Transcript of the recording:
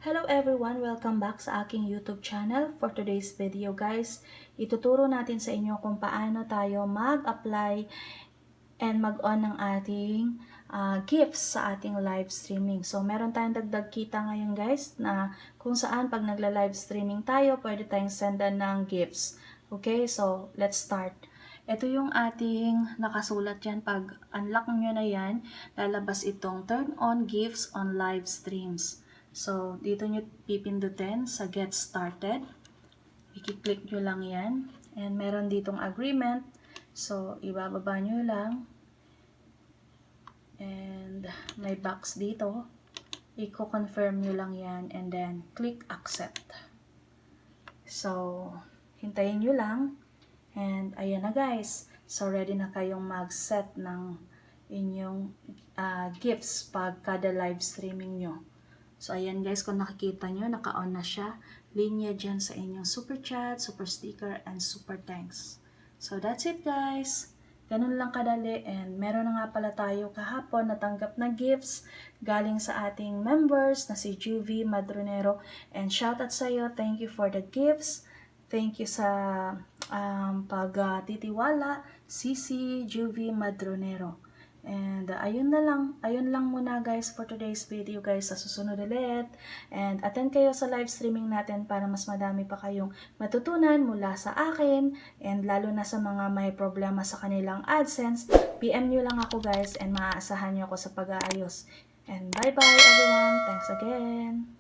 Hello everyone! Welcome back sa aking YouTube channel. For today's video guys, ituturo natin sa inyo kung paano tayo mag-apply and mag-on ng ating gifts sa ating live streaming. So meron tayong dagdag kita ngayon guys na kung saan pag nagla-live streaming tayo, pwede tayong sendan ng gifts. Okay, so let's start. Ito yung ating nakasulat yan. Pag unlock nyo na yan, lalabas itong turn on gifts on live streams. So, dito nyo pipindutin sa get started. I-click nyo lang yan. And meron ditong agreement. So, ibababa nyo lang. And may box dito. I-confirm nyo lang yan. And then, click accept. So, hintayin nyo lang. And, ayan na guys. So, ready na kayong mag-set ng inyong gifts pag kada live streaming nyo. So, ayan guys, kung nakikita nyo, naka-on na siya. Linya dyan sa inyong super chat, super sticker, and super thanks. So, that's it guys. Ganun lang kadali. And meron na nga pala tayo kahapon natanggap na gifts galing sa ating members na si Juvie Madronero. And shoutout sa iyo. Thank you for the gifts. Thank you sa pagtitiwala, Sisi Juvie Madronero. And ayun lang muna guys for today's video guys. Sa susunod ulit. And attend kayo sa live streaming natin para mas madami pa kayong matutunan mula sa akin. And lalo na sa mga may problema sa kanilang AdSense, PM nyo lang ako guys and maaasahan nyo ako sa pag-aayos. And bye bye everyone. Thanks again.